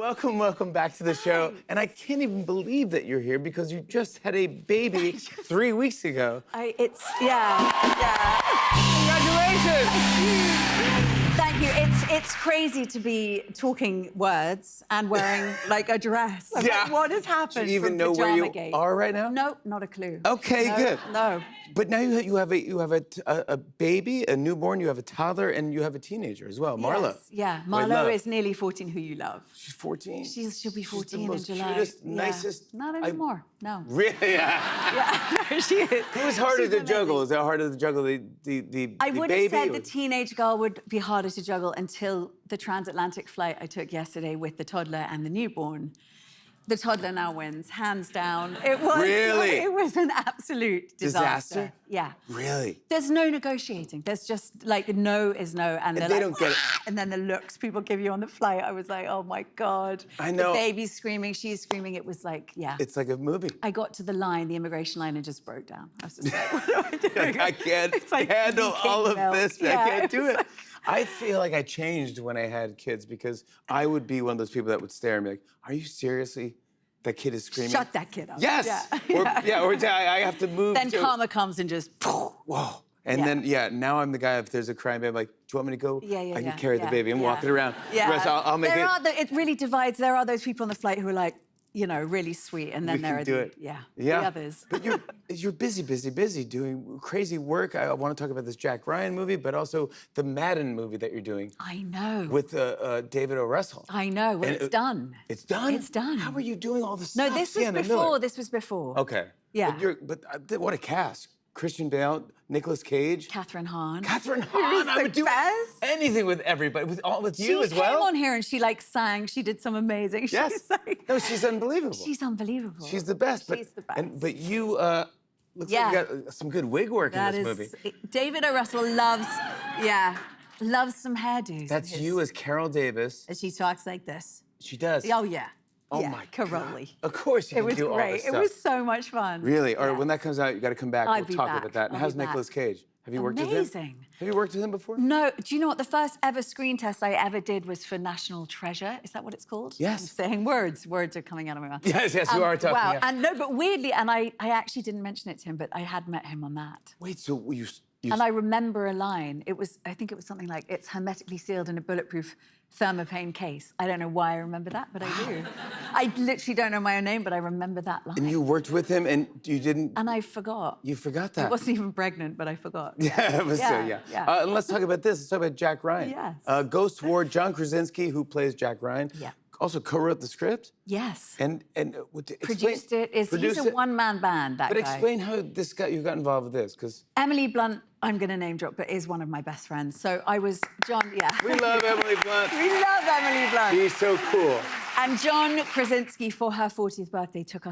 welcome back to the show. And I can't even believe that you're here because you just had a baby 3 weeks ago. Yeah. Congratulations! Thank you. It's crazy to be talking words and wearing like a dress. I'm like, what has happened? Do you even know where you are right now? No, not a clue. Okay, no, good. No. But now you have a baby, a newborn, you have a toddler, and you have a teenager as well, Marlo. Yes, yeah, Marlo is nearly 14, who you love. She's 14? She'll be 14 She's the in most July. cutest, nicest... Not anymore, no. Really? Yeah, no, she is. Who was harder to juggle? Is it harder to juggle the baby? I would have said the teenage girl would be harder to juggle until the transatlantic flight I took yesterday with the toddler and the newborn. The toddler now wins, hands down. It was really? It was an absolute disaster. Yeah. Really? There's no negotiating. There's just like no is no, and they like, don't get it. And then the looks people give you on the flight. I was like, oh my God. I know. The baby's screaming, she's screaming. It was like, yeah. It's like a movie. I got to the line, the immigration line, and just broke down. I was just like, what am I doing? I can't like handle all of milk. this. Yeah, I can't do it. like... I feel like I changed when I had kids because I would be one of those people that would stare and be like, are you seriously? That kid is screaming. Shut that kid up. Yes. Yeah. Or I have to move. Then karma comes and just. Whoa. And then, now I'm the guy, if there's a crying baby, I'm like, do you want me to go? I can carry the baby and walk it around. Yeah. The rest, I'll make it. It really divides. There are those people on the flight who are like, you know, really sweet. And then there are the others. But you're busy doing crazy work. I want to talk about this Jack Ryan movie, but also the Madden movie that you're doing. I know. With David O. Russell. I know. Well, it's done. It's done? It's done. How are you doing all this no, stuff? No, this was before. Miller? This was before. Okay. Yeah. But what a cast. Christian Bale, Nicolas Cage. Catherine Hahn. Catherine Hahn. I would do anything with everybody, with you as well. She came on here and she like sang. She did some amazing. Yes. No, she's unbelievable. She's unbelievable. She's the best. She's the best. But you, looks like you got some good wig work in this movie. David O. Russell loves some hairdos. That's you as Carol Davis. And she talks like this. She does. Oh yeah. Oh my God. Caroli. Of course you can do all this stuff. It was great. It was so much fun. Really? All right, when that comes out, you got to come back. We'll talk about that. And how's Nicolas Cage? Have you worked with him? Amazing. Have you worked with him before? No. Do you know what? The first ever screen test I ever did was for National Treasure. Is that what it's called? Yes. I'm saying words. Words are coming out of my mouth. Yes, you are talking. Wow. Yeah. And no, but weirdly, and I actually didn't mention it to him, but I had met him on that. Wait, so you... And I remember a line. I think it was something like, it's hermetically sealed in a bulletproof thermopane case. I don't know why I remember that, but I do. I literally don't know my own name, but I remember that line. And you worked with him and you didn't... And I forgot. You forgot that? I wasn't even pregnant, but I forgot. Yeah, it was and let's talk about this. Let's talk about Jack Ryan. Yes. Ghost War, John Krasinski, who plays Jack Ryan. Yeah. Also co-wrote the script. Yes. And produced it. He's a one-man band, that guy. But explain how you got involved with this, because... Emily Blunt, I'm going to name drop, but is one of my best friends. So I was, John, We love Emily Blunt. We love Emily Blunt. She's so cool. And John Krasinski, for her 40th birthday, took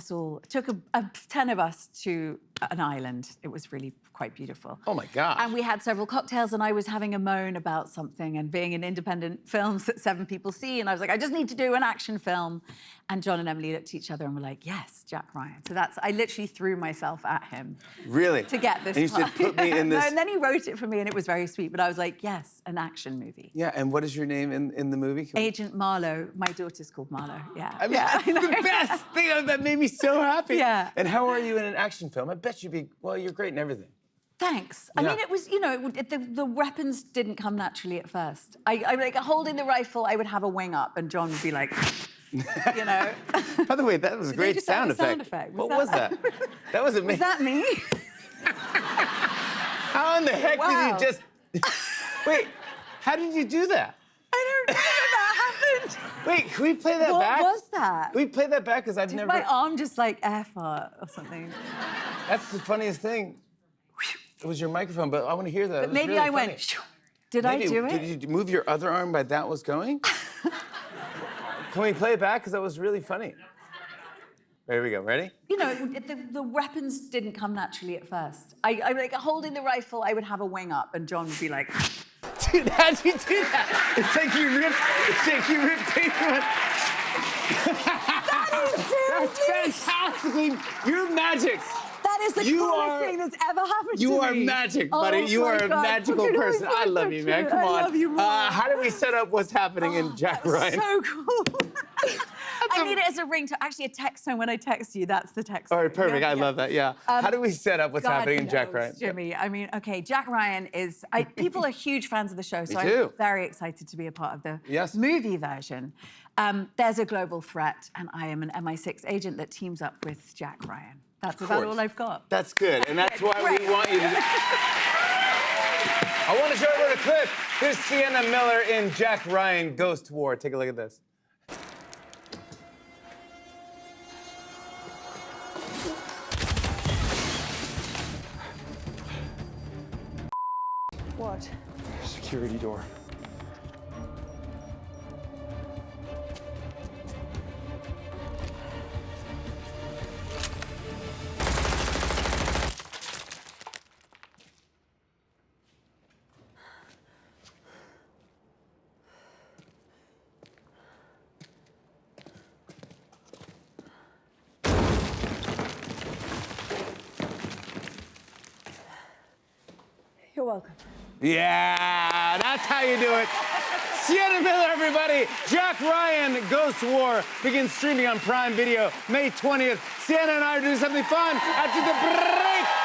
10 of us to an island. It was really quite beautiful. Oh, my God. And we had several cocktails, and I was having a moan about something and being in independent films that 7 people see. And I was like, I just need to do an action film. And John and Emily looked at each other and were like, yes, Jack Ryan. So I literally threw myself at him. Really? To get this And you said, put me in this... No, and then he wrote it for me, and it was very sweet. But I was like, yes, an action movie. Yeah, and what is your name in the movie? Agent Marlowe. My daughter's called Marlowe, yeah. I mean, that's the best thing. That made me so happy. Yeah. And how are you in an action film? I bet you'd be, well, you're great in everything. Thanks. I mean, it was, the weapons didn't come naturally at first. I like, holding the rifle, I would have a wing up, and John would be like, you know. By the way, that was a great sound effect. What was that? That wasn't me. Was that me? How in the heck did you just... Wait, how did you do that? I don't know how that happened. Wait, can we play that back? What was that? Can we play that back? Because I've never... my arm just like air fart or something? That's the funniest thing. It was your microphone, but I want to hear that. But maybe I went, did I do it? Did you move your other arm by that was going? Can we play it back? Because that was really funny. There we go. Ready? You know, the weapons didn't come naturally at first. I like, holding the rifle, I would have a wing up, and John would be like... Dude, how'd you do that? It's like you ripped paper. That's fantastic. You're magic. That is the coolest thing that's ever happened to me. You are magic, buddy. You are a magical person. I love you, man. Come on. I love you more. How do we set up what's happening in Jack Ryan? So cool. it as a ringtone, actually a text tone. When I text you, that's the text tone. All right, perfect. Yeah, I yeah. love that. Yeah. How do we set up what's God happening in Jack knows, Ryan? Jimmy. I mean, okay, Jack Ryan is. People are huge fans of the show, so too. I'm very excited to be a part of the Yes. movie version. There's a global threat, and I am an MI6 agent that teams up with Jack Ryan. That's about all I've got. That's good, and that's why we Great. want you to do. I want to show everyone a clip. Here's Sienna Miller in Jack Ryan Ghost War. Take a look at this. What? Security door. You're welcome. Yeah, that's how you do it. Sienna Miller, everybody. Jack Ryan Ghost War begins streaming on Prime Video May 20th. Sienna and I are doing something fun after the break.